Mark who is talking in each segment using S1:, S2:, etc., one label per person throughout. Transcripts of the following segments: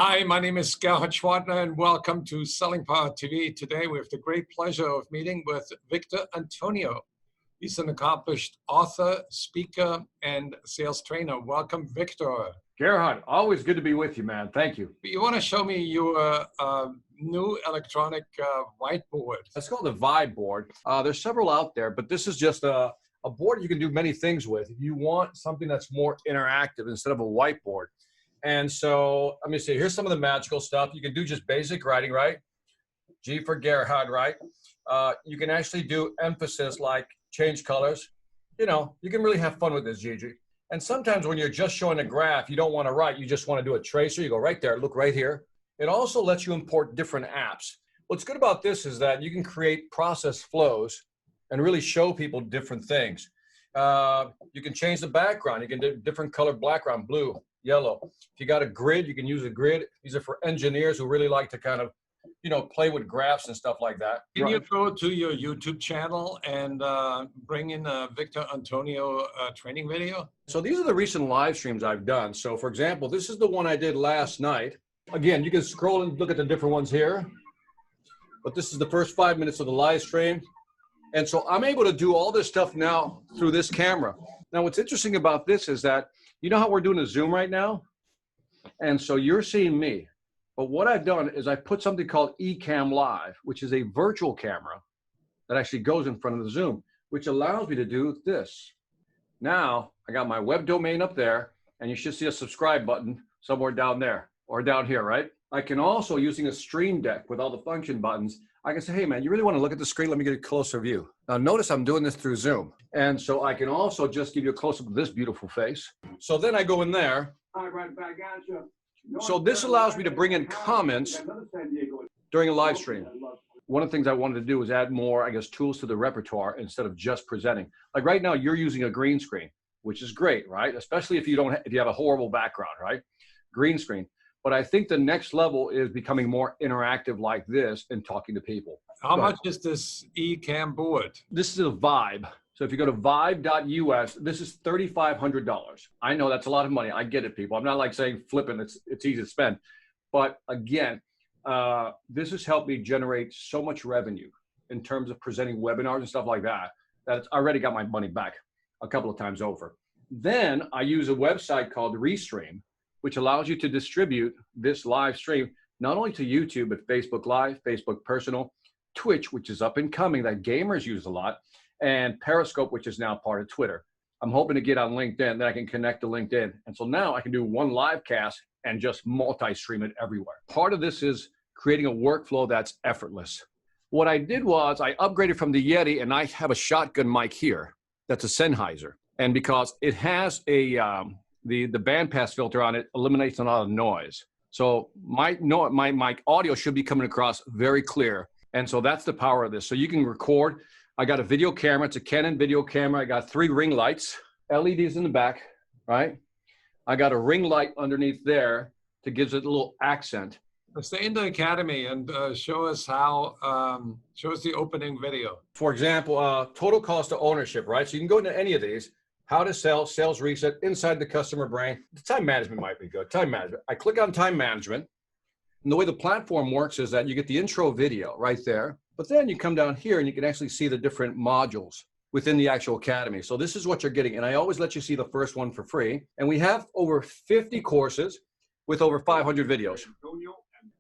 S1: Hi, my name is Gerhard Schwartner, and welcome to Selling Power TV. Today, we have the great pleasure of meeting with Victor Antonio. He's an accomplished author, speaker, and sales trainer. Welcome, Victor.
S2: Gerhard, always good to be with you, man. Thank you.
S1: You want to show me your new electronic whiteboard?
S2: That's called a Vibe board. There's several out there, but this is just a board you can do many things with. You want something that's more interactive instead of a whiteboard. And so, let me see, here's some of the magical stuff. You can do just basic writing, right? G for Gerhard, right? You can actually do emphasis like change colors. You know, you can really have fun with this, Gigi. And sometimes when you're just showing a graph, you don't want to write, you just want to do a tracer. You go right there, look right here. It also lets you import different apps. What's good about this is that you can create process flows and really show people different things. You can change the background. You can do different color background, blue, yellow. If you got a grid, you can use a grid. These are for engineers who really like to kind of, you know, play with graphs and stuff like that.
S1: Can you go to your YouTube channel and bring in a Victor Antonio training video?
S2: So these are the recent live streams I've done. So for example, this is the one I did last night. Again, you can scroll and look at the different ones here, but this is the first 5 minutes of the live stream. And so I'm able to do all this stuff now through this camera. Now, what's interesting about this is that, you know how we're doing a Zoom right now? And so you're seeing me. But what I've done is I put something called Ecamm Live, which is a virtual camera that actually goes in front of the Zoom, which allows me to do this. Now, I got my web domain up there, and you should see a subscribe button somewhere down there or down here, right? I can also, using a stream deck with all the function buttons, I can say, hey man, you really want to look at the screen? Let me get a closer view. Now notice I'm doing this through Zoom. And so I can also just give you a close-up of this beautiful face. So then I go in there. So this allows me to bring in comments during a live stream. One of the things I wanted to do was add more, I guess, tools to the repertoire instead of just presenting. Like right now, you're using a green screen, which is great, right? Especially if you have a horrible background, right? Green screen. But I think the next level is becoming more interactive like this and talking to people.
S1: How much is this Ecamm board?
S2: This is a Vibe. So if you go to vibe.us, this is $3,500. I know that's a lot of money. I get it, people. I'm not like saying flipping, it's easy to spend. But again, this has helped me generate so much revenue in terms of presenting webinars and stuff like that, that it's already got my money back a couple of times over. Then I use a website called Restream, which allows you to distribute this live stream, not only to YouTube, but Facebook Live, Facebook Personal, Twitch, which is up and coming, that gamers use a lot, and Periscope, which is now part of Twitter. I'm hoping to get on LinkedIn, then I can connect to LinkedIn. And so now I can do one live cast and just multi-stream it everywhere. Part of this is creating a workflow that's effortless. What I did was I upgraded from the Yeti, and I have a shotgun mic here. That's a Sennheiser. And because it has a, the bandpass filter on it eliminates a lot of noise. So my audio should be coming across very clear. And so that's the power of this. So you can record. I got a video camera. It's a Canon video camera. I got 3 ring lights, LEDs in the back, right? I got a ring light underneath there to give it a little accent.
S1: Stay in the academy and show us how, show us the opening video.
S2: For example, total cost of ownership, right? So you can go into any of these. How to sell, sales reset, inside the customer brain. The time management might be good, time management. I click on time management, and the way the platform works is that you get the intro video right there, but then you come down here and you can actually see the different modules within the actual academy. So this is what you're getting, and I always let you see the first one for free. And we have over 50 courses with over 500 videos.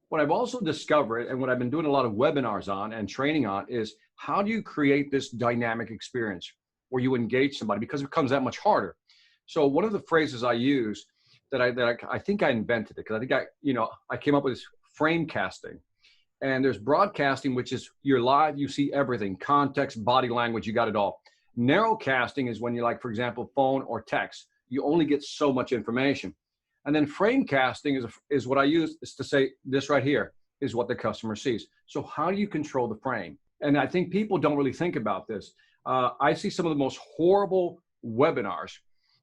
S2: What I've also discovered, and what I've been doing a lot of webinars on and training on, is how do you create this dynamic experience where you engage somebody, because it becomes that much harder. So one of the phrases I use that I think I invented it, because I think I came up with this frame casting. And there's broadcasting, which is you're live, you see everything, context, body language, you got it all. Narrow casting is when you, like, for example, phone or text, you only get so much information. And then frame casting is what I use, is to say this right here is what the customer sees. So how do you control the frame? And I think people don't really think about this. I see some of the most horrible webinars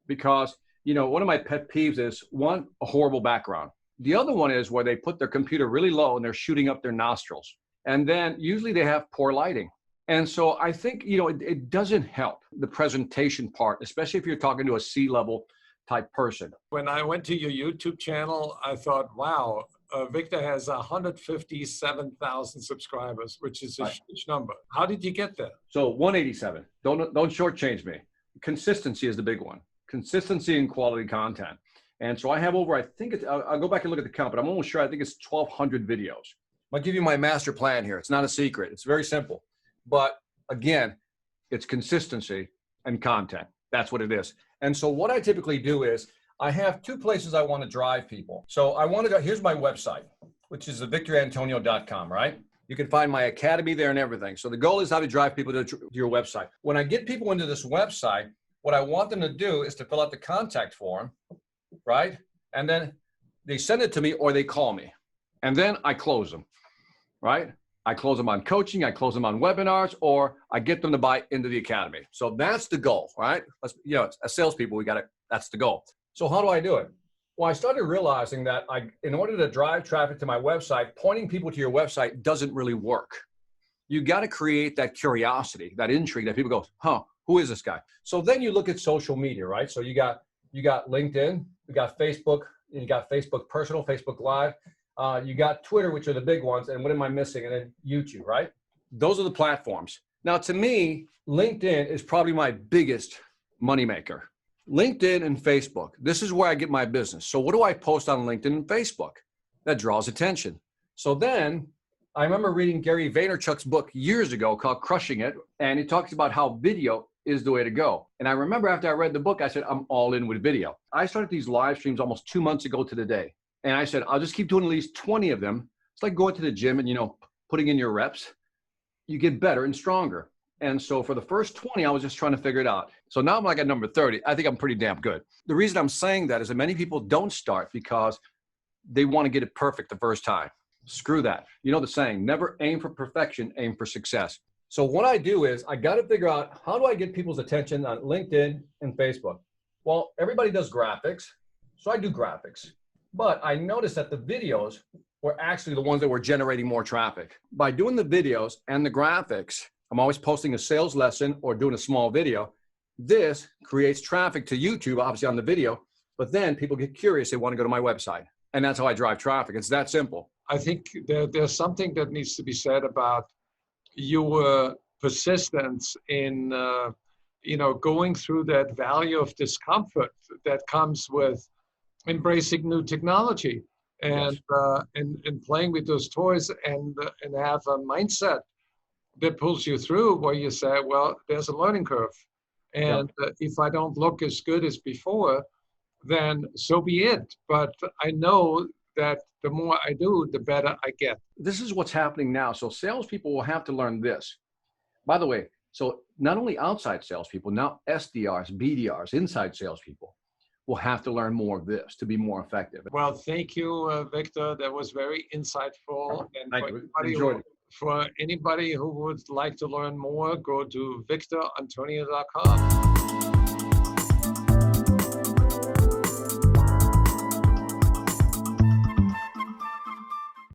S2: because, you know, one of my pet peeves is, one, a horrible background. The other one is where they put their computer really low and they're shooting up their nostrils. And then usually they have poor lighting. And so I think, you know, it doesn't help the presentation part, especially if you're talking to a C-level type person.
S1: When I went to your YouTube channel, I thought, wow, Victor has 157,000 subscribers, which is a
S2: Right.
S1: huge number. How did you get there?
S2: So 187. Don't shortchange me. Consistency is the big one. Consistency and quality content. And so I have over, I think it's, I'll go back and look at the count, but I'm almost sure, I think it's 1,200 videos. I'll give you my master plan here. It's not a secret. It's very simple. But again, it's consistency and content. That's what it is. And so what I typically do is I have two places I want to drive people. So I want to, here's my website, which is victorantonio.com, right? You can find my academy there and everything. So the goal is how to drive people to your website. When I get people into this website, what I want them to do is to fill out the contact form, right? And then they send it to me or they call me. And then I close them, right? I close them on coaching, I close them on webinars, or I get them to buy into the academy. So that's the goal, right? As salespeople, that's the goal. So how do I do it? Well, I started realizing that in order to drive traffic to my website, pointing people to your website doesn't really work. You got to create that curiosity, that intrigue that people go, huh, who is this guy? So then you look at social media, right? So you got LinkedIn, you got Facebook, you got Facebook Personal, Facebook Live, you got Twitter, which are the big ones, and what am I missing? And then YouTube, right? Those are the platforms. Now, to me, LinkedIn is probably my biggest moneymaker. LinkedIn and Facebook, this is where I get my business. So what do I post on LinkedIn and Facebook? That draws attention. So then I remember reading Gary Vaynerchuk's book years ago called Crushing It, and he talks about how video is the way to go. And I remember after I read the book, I said, I'm all in with video. I started these live streams almost 2 months ago to the day. And I said, I'll just keep doing at least 20 of them. It's like going to the gym and, putting in your reps. You get better and stronger. And so for the first 20, I was just trying to figure it out. So now I'm like at number 30. I think I'm pretty damn good. The reason I'm saying that is that many people don't start because they want to get it perfect the first time. Screw that. You know the saying, never aim for perfection, aim for success. So what I do is I got to figure out, how do I get people's attention on LinkedIn and Facebook? Well, everybody does graphics. So I do graphics. But I noticed that the videos were actually the ones that were generating more traffic. By doing the videos and the graphics, I'm always posting a sales lesson or doing a small video. This creates traffic to YouTube, obviously on the video, but then people get curious. They want to go to my website. And that's how I drive traffic. It's that simple.
S1: I think there's something that needs to be said about your persistence in, going through that valley of discomfort that comes with embracing new technology and playing with those toys and have a mindset that pulls you through where you say, well, there's a learning curve. And if I don't look as good as before, then so be it. But I know that the more I do, the better I get.
S2: This is what's happening now. So salespeople will have to learn this. By the way, so not only outside salespeople, now SDRs, BDRs, inside salespeople will have to learn more of this to be more effective.
S1: Well, thank you, Victor. That was very insightful. And
S2: for
S1: anybody who would like to learn more, go to victorantonio.com.